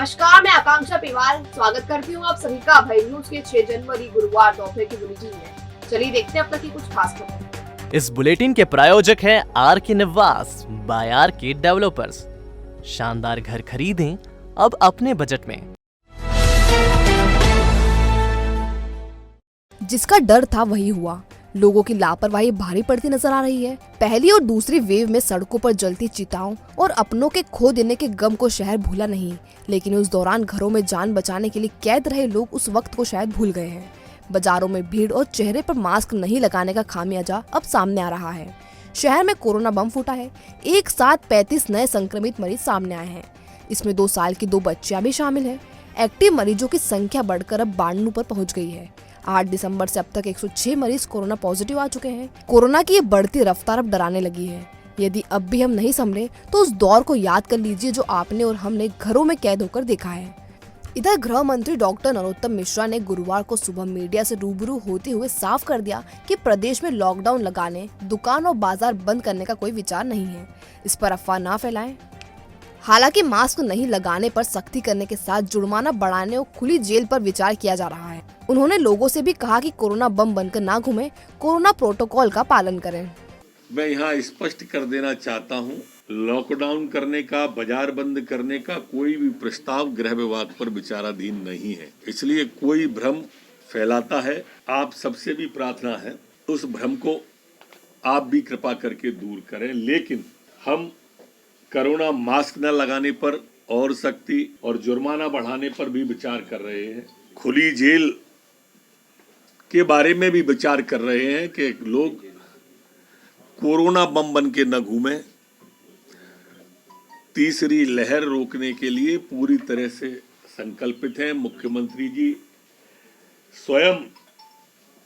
नमस्कार, मैं आकांक्षा पिवाल स्वागत करती हूँ आप सभी का अभय न्यूज के 6 जनवरी गुरुवार दोपहर की बुलेटिन में। चलिए देखते हैं अब तक की कुछ खास खबरें। इस बुलेटिन के प्रायोजक हैं आर के निवास बाय आर के डेवलपर्स। शानदार घर खरीदें अब अपने बजट में। जिसका डर था वही हुआ। लोगों की लापरवाही भारी पड़ती नजर आ रही है। पहली और दूसरी वेव में सड़कों पर जलती चिताओं और अपनों के खो देने के गम को शहर भूला नहीं, लेकिन उस दौरान घरों में जान बचाने के लिए कैद रहे लोग उस वक्त को शायद भूल गए हैं। बाजारों में भीड़ और चेहरे पर मास्क नहीं लगाने का खामियाजा अब सामने आ रहा है। शहर में कोरोना बम फूटा है। एक साथ 35 नए संक्रमित मरीज सामने आए हैं। इसमें 2 साल की 2 बच्चियां भी शामिल है। एक्टिव मरीजों की संख्या बढ़कर अब 92 पर पहुँच गई है। 8 दिसंबर से अब तक 106 मरीज कोरोना पॉजिटिव आ चुके हैं। कोरोना की ये बढ़ती रफ्तार अब डराने लगी है। यदि अब भी हम नहीं संभले तो उस दौर को याद कर लीजिए जो आपने और हमने घरों में कैद होकर देखा है। इधर गृह मंत्री डॉक्टर नरोत्तम मिश्रा ने गुरुवार को सुबह मीडिया से रूबरू होते हुए साफ कर दिया कि प्रदेश में लॉकडाउन लगाने, दुकान और बाजार बंद करने का कोई विचार नहीं है। इस पर अफवाह ना फैलाएं। हालांकि मास्क नहीं लगाने पर सख्ती करने के साथ जुर्माना बढ़ाने और खुली जेल पर विचार किया जा रहा है। उन्होंने लोगों से भी कहा कि कोरोना बम बनकर ना घूमें, कोरोना प्रोटोकॉल का पालन करें। मैं यहाँ स्पष्ट कर देना चाहता हूँ, लॉकडाउन करने का, बाजार बंद करने का कोई भी प्रस्ताव गृह विभाग पर विचाराधीन नहीं है। इसलिए कोई भ्रम फैलाता है, आप सबसे भी प्रार्थना है उस भ्रम को आप भी कृपा करके दूर करें। लेकिन हम कोरोना मास्क न लगाने पर और सख्ती और जुर्माना बढ़ाने पर भी विचार कर रहे हैं। खुली जेल के बारे में भी विचार कर रहे हैं कि लोग कोरोना बम बन के न घूमें। तीसरी लहर रोकने के लिए पूरी तरह से संकल्पित हैं। मुख्यमंत्री जी स्वयं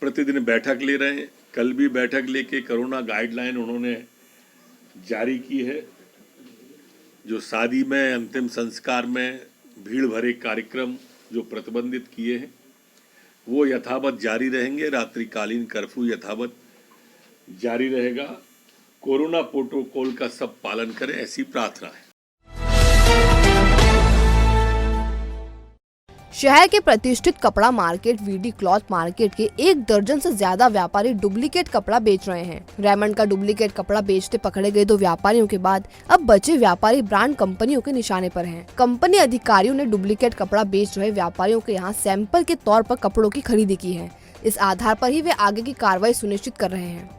प्रतिदिन बैठक ले रहे हैं। कल भी बैठक लेके कोरोना गाइडलाइन उन्होंने जारी की है। जो शादी में, अंतिम संस्कार में भीड़ भरे कार्यक्रम जो प्रतिबंधित किए हैं वो यथावत जारी रहेंगे। रात्रिकालीन कर्फ्यू यथावत जारी रहेगा। कोरोना प्रोटोकॉल का सब पालन करें, ऐसी प्रार्थना है। शहर के प्रतिष्ठित कपड़ा मार्केट वीडी क्लॉथ मार्केट के 1 दर्जन से ज्यादा व्यापारी डुप्लीकेट कपड़ा बेच रहे हैं। रेमंड का डुप्लीकेट कपड़ा बेचते पकड़े गए 2 व्यापारियों के बाद अब बचे व्यापारी ब्रांड कंपनियों के निशाने पर हैं। कंपनी अधिकारियों ने डुप्लीकेट कपड़ा बेच रहे व्यापारियों के यहाँ सैंपल के तौर पर कपड़ों की खरीदी की है। इस आधार पर ही वे आगे की कार्रवाई सुनिश्चित कर रहे हैं।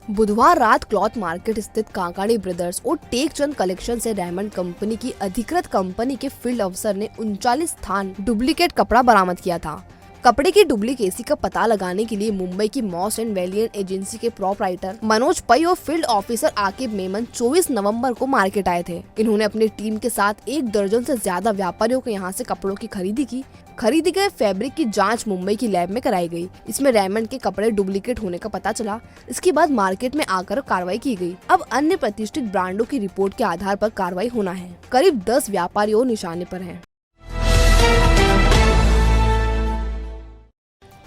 बुधवार रात क्लॉथ मार्केट स्थित काकाणी ब्रदर्स और टेकचंद कलेक्शन से रेमंड कंपनी की अधिकृत कंपनी के फील्ड अफसर ने 39 स्थान डुप्लीकेट कपड़ा बरामद किया था। कपड़े की डुप्लीकेसी का पता लगाने के लिए मुंबई की मॉस एंड वैलियंट एजेंसी के प्रोपराइटर मनोज पै और फील्ड ऑफिसर आकिब मेमन 24 नवंबर को मार्केट आए थे। इन्होंने अपनी टीम के साथ 1 दर्जन से ज्यादा व्यापारियों के यहाँ से कपड़ों की खरीदी की। खरीदे गए फैब्रिक की जांच मुंबई की लैब में कराई गई। इसमें रेमंड के कपड़े डुप्लीकेट होने का पता चला। इसके बाद मार्केट में आकर कार्रवाई की गई। अब अन्य प्रतिष्ठित ब्रांडों की रिपोर्ट के आधार पर कार्रवाई होना है। करीब 10 व्यापारी और निशाने पर हैं।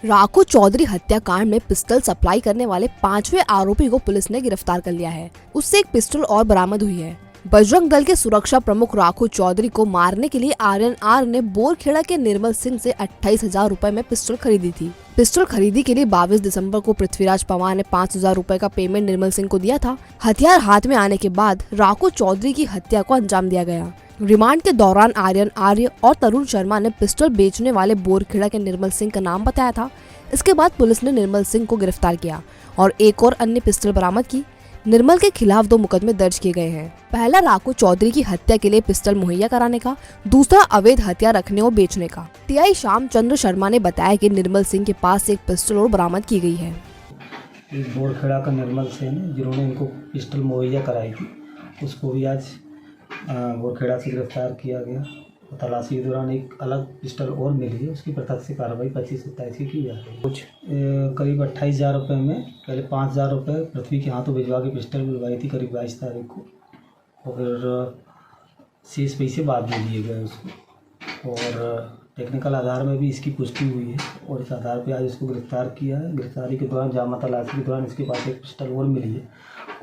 राखू चौधरी हत्याकांड में पिस्टल सप्लाई करने वाले 5वें आरोपी को पुलिस ने गिरफ्तार कर लिया है। उससे एक पिस्टल और बरामद हुई है। बजरंग दल के सुरक्षा प्रमुख राखू चौधरी को मारने के लिए आर्यन आर ने बोरखेड़ा के निर्मल सिंह से 28,000 रुपए में पिस्टल खरीदी थी। पिस्टल खरीदी के लिए 22 दिसंबर को पृथ्वीराज पवार ने 5,000 रुपए का पेमेंट निर्मल सिंह को दिया था। हथियार हाथ में आने के बाद राखू चौधरी की हत्या को अंजाम दिया गया। रिमांड के दौरान आर्यन आर्य और तरुण शर्मा ने पिस्टल बेचने वाले बोरखेड़ा के निर्मल सिंह का नाम बताया था। इसके बाद पुलिस ने निर्मल सिंह को गिरफ्तार किया और एक और अन्य पिस्टल बरामद की। निर्मल के खिलाफ 2 मुकदमे दर्ज किए गए हैं। पहला राखू चौधरी की हत्या के लिए पिस्टल मुहैया कराने का, दूसरा अवैध हथियार रखने और बेचने का। टीआई श्याम चंद्र शर्मा ने बताया कि निर्मल सिंह के पास एक पिस्टल और बरामद की गई है। बोरखेड़ा का निर्मल सिंह जिन्होंने इनको पिस्टल मुहैया कराई थी, उसको भी आज बोरखेड़ा से गिरफ्तार किया गया। तलाशी के दौरान एक अलग पिस्टल और मिली है। उसकी प्रत्यक्ष कार्रवाई 25-27 की जा रही है। कुछ करीब 28,000 रुपये में पहले 5,000 रुपये पृथ्वी के हाथों भिजवा के पिस्टल मिलवाई थी करीब 22 तारीख को, और फिर शेष पैसे बाद में दिए गए उसको। और टेक्निकल आधार में भी इसकी पुष्टि हुई है और इस आधार पर आज इसको गिरफ्तार किया है। गिरफ्तारी के दौरान जामा तलाशी के दौरान इसके पास एक पिस्टल और मिली है।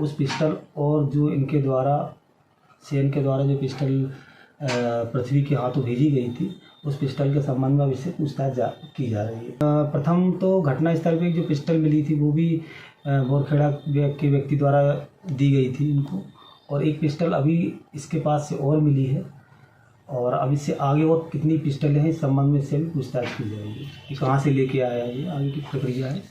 उस पिस्टल और जो इनके द्वारा सेन के द्वारा जो पिस्टल पृथ्वी के हाथों भेजी गई थी, उस पिस्टल के संबंध में इससे पूछताछ की जा रही है। प्रथम तो घटनास्थल पे जो पिस्टल मिली थी वो भी बोरखेड़ा के व्यक्ति द्वारा दी गई थी इनको, और एक पिस्टल अभी इसके पास से और मिली है, और अब इससे आगे और कितनी पिस्टलें हैं इस संबंध में से भी पूछताछ की जाएगी कि कहाँ से लेके आया है, ये आगे की प्रक्रिया है।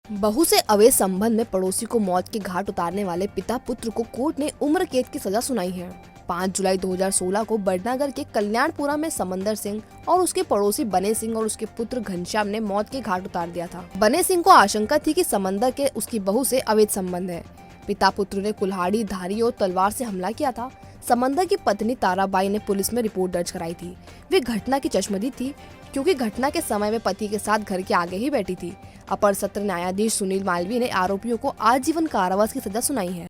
बहू से अवैध संबंध में पड़ोसी को मौत के घाट उतारने वाले पिता पुत्र को कोर्ट ने उम्र कैद की सजा सुनाई है। 5 जुलाई 2016 को बड़नागर के कल्याणपुरा में समंदर सिंह और उसके पड़ोसी बने सिंह और उसके पुत्र घनश्याम ने मौत के घाट उतार दिया था। बने सिंह को आशंका थी कि समंदर के उसकी बहू से अवैध संबंध है। पिता पुत्र ने कुल्हाड़ी, धारी और तलवार से हमला किया था। समंदर की पत्नी ताराबाई ने पुलिस में रिपोर्ट दर्ज कराई थी। वे घटना की चश्मदीद थी क्योंकि घटना के समय में पति के साथ घर के आगे ही बैठी थी। अपर सत्र न्यायाधीश सुनील मालवीय ने आरोपियों को आजीवन कारावास की सजा सुनाई है।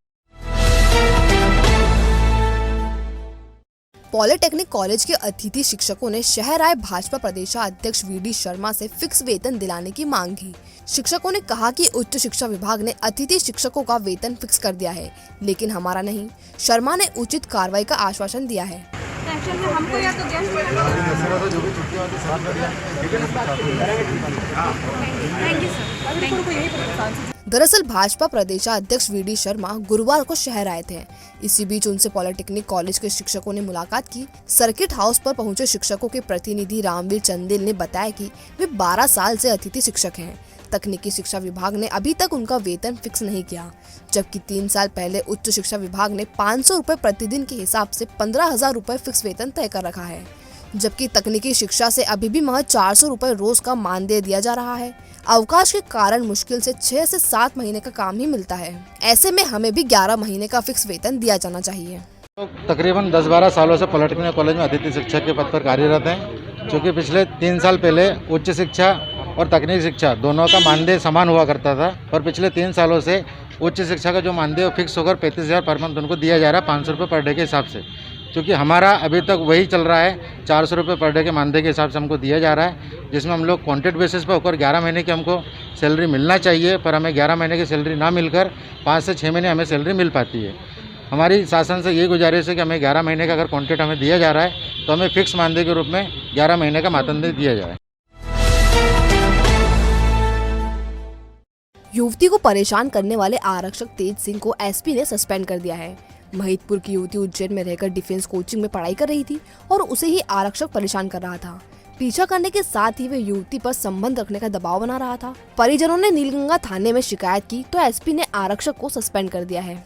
पॉलिटेक्निक कॉलेज के अतिथि शिक्षकों ने शहर आए भाजपा प्रदेशाध्यक्ष वीडी शर्मा से फिक्स वेतन दिलाने की मांग की। शिक्षकों ने कहा कि उच्च शिक्षा विभाग ने अतिथि शिक्षकों का वेतन फिक्स कर दिया है, लेकिन हमारा नहीं। शर्मा ने उचित कार्रवाई का आश्वासन दिया है। हमको या तो दरअसल भाजपा प्रदेशाध्यक्ष वीडी शर्मा गुरुवार को शहर आए थे। इसी बीच उनसे पॉलिटेक्निक कॉलेज के शिक्षकों ने मुलाकात की। सर्किट हाउस पर पहुंचे शिक्षकों के प्रतिनिधि रामवीर चंदेल ने बताया कि वे 12 साल से अतिथि शिक्षक हैं। तकनीकी शिक्षा विभाग ने अभी तक उनका वेतन फिक्स नहीं किया, जबकि 3 साल पहले उच्च शिक्षा विभाग ने 500 रुपए प्रतिदिन के हिसाब से 15,000 रुपए फिक्स वेतन तय कर रखा है, जबकि तकनीकी शिक्षा से अभी भी महज 400 रुपए रोज का मानदेय दिया जा रहा है। अवकाश के कारण मुश्किल से 6 से 7 महीने का काम ही मिलता है। ऐसे में हमें भी 11 महीने का फिक्स वेतन दिया जाना चाहिए। तकरीबन 10-12 सालों से पॉलिटेक्निक कॉलेज में अतिथि शिक्षक के पद पर कार्यरत हैं, जो कि पिछले 3 साल पहले उच्च शिक्षा और तकनीकी शिक्षा दोनों का मानदेय समान हुआ करता था, और पिछले 3 सालों से उच्च शिक्षा का जो मानदेय फिक्स होकर 35,000 पर मंथ उनको दिया जा रहा है 500 रुपये पर डे के हिसाब से। क्योंकि हमारा अभी तक वही चल रहा है, 400 रुपये पर डे के मानदेय के हिसाब से हमको दिया जा रहा है, जिसमें हम लोग कॉन्ट्रैक्ट बेसिस पर होकर 11 महीने की हमको सैलरी मिलना चाहिए, पर हमें 11 महीने की सैलरी ना मिलकर 5 से 6 महीने हमें सैलरी मिल पाती है। हमारी शासन से ये गुजारिश है कि हमें 11 महीने का अगर कॉन्ट्रैक्ट हमें दिया जा रहा है तो हमें फिक्स मानदेय के रूप में 11 महीने का मातनदेय दिया जाए। युवती को परेशान करने वाले आरक्षक तेज सिंह को एसपी ने सस्पेंड कर दिया है। महिदपुर की युवती उज्जैन में रहकर डिफेंस कोचिंग में पढ़ाई कर रही थी और उसे ही आरक्षक परेशान कर रहा था। पीछा करने के साथ ही वे युवती पर संबंध रखने का दबाव बना रहा था। परिजनों ने नीलगंगा थाने में शिकायत की तो एसपी ने आरक्षक को सस्पेंड कर दिया है।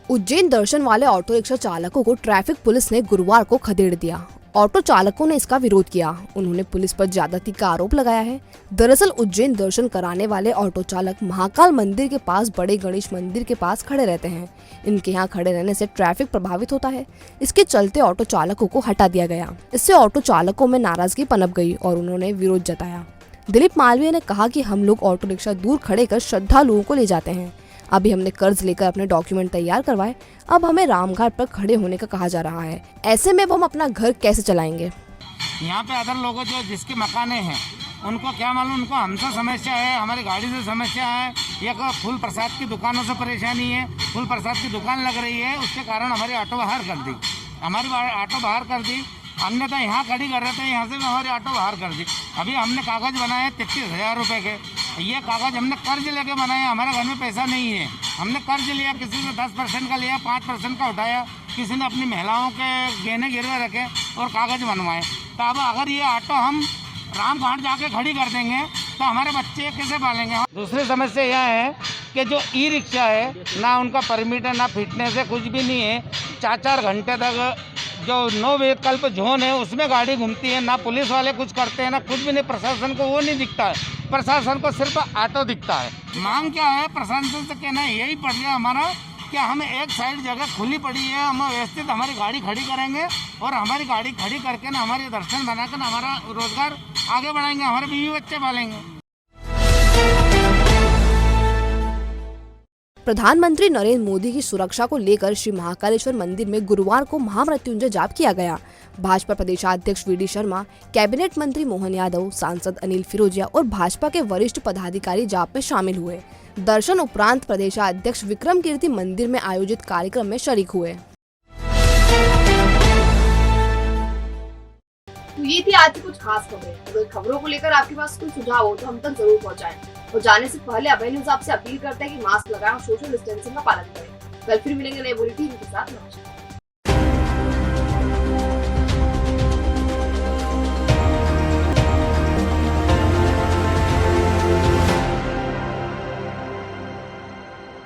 उज्जैन दर्शन वाले ऑटो रिक्शा चालकों को ट्रैफिक पुलिस ने गुरुवार को खदेड़ दिया। ऑटो चालकों ने इसका विरोध किया। उन्होंने पुलिस पर ज्यादती का आरोप लगाया है। दरअसल उज्जैन दर्शन कराने वाले ऑटो चालक महाकाल मंदिर के पास बड़े गणेश मंदिर के पास खड़े रहते हैं। इनके यहाँ खड़े रहने से ट्रैफिक प्रभावित होता है। इसके चलते ऑटो चालकों को हटा दिया गया। इससे ऑटो चालकों में नाराजगी पनप गई और उन्होंने विरोध जताया। दिलीप मालवीय ने कहा कि हम लोग ऑटो रिक्शा दूर खड़े कर श्रद्धालुओं को ले जाते हैं। अभी हमने कर्ज लेकर अपने डॉक्यूमेंट तैयार करवाए, अब हमें रामघाट पर खड़े होने का कहा जा रहा है। ऐसे में अब हम अपना घर कैसे चलाएंगे? यहाँ पे अदर लोगों जो जिसके मकाने हैं उनको क्या मालूम, उनको हमसे समस्या है, हमारी गाड़ी से समस्या है, या फूल प्रसाद की दुकानों से परेशानी है। फूल प्रसाद की दुकान लग रही है, उसके कारण हमारी ऑटो बाहर कर दी, हमने तो यहाँ खड़ी कर रहे थे, यहाँ से भी हमारी ऑटो बाहर कर दी। अभी हमने कागज़ बनाए 33,000 रुपये के। ये कागज़ हमने कर्ज लेके बनाए, हमारे घर में पैसा नहीं है। हमने कर्ज लिया, किसी से 10% का लिया, 5% का उठाया, किसी ने अपनी महिलाओं के गहने गिरवे रखे और कागज़ बनवाए। तो अब अगर ये ऑटो हम रामघाट जाके खड़ी कर देंगे तो हमारे बच्चे कैसे पालेंगे? दूसरी समस्या यह है कि जो ई रिक्शा है, ना उनका परमिट है, ना फिटनेस है, कुछ भी नहीं है। 4-4 घंटे तक जो नो विकल्प जोन है उसमें गाड़ी घूमती है, ना पुलिस वाले कुछ करते हैं, ना कुछ भी नहीं। प्रशासन को वो नहीं दिखता है, प्रशासन को सिर्फ ऑटो दिखता है। मांग क्या है प्रशासन से? कहना यही पड़ गया हमारा कि हमें एक साइड जगह खुली पड़ी है, हम व्यवस्थित हमारी गाड़ी खड़ी करेंगे और हमारी गाड़ी खड़ी करके ना हमारे दर्शन बनाकर ना हमारा रोजगार आगे बढ़ाएंगे, हमारे बीवी बच्चे पालेंगे। प्रधानमंत्री नरेंद्र मोदी की सुरक्षा को लेकर श्री महाकालेश्वर मंदिर में गुरुवार को महामृत्युंजय जाप किया गया। भाजपा प्रदेशाध्यक्ष वीडी शर्मा, कैबिनेट मंत्री मोहन यादव, सांसद अनिल फिरोजिया और भाजपा के वरिष्ठ पदाधिकारी जाप में शामिल हुए। दर्शन उपरांत प्रदेशाध्यक्ष विक्रम कीर्ति मंदिर में आयोजित कार्यक्रम में शरीक हुए। तो ये थी आज की कुछ खास खबरें। अगर खबरों को लेकर आपके पास कोई सुझाव हो तो हम तक जरूर पहुंचाएं। और जाने से पहले अभय न्यूज़ आपसे अपील करता है कि मास्क लगाएं और सोशल डिस्टेंसिंग का पालन करें। कल फिर मिलेंगे नए बुलेटिन के साथ। नमस्कार।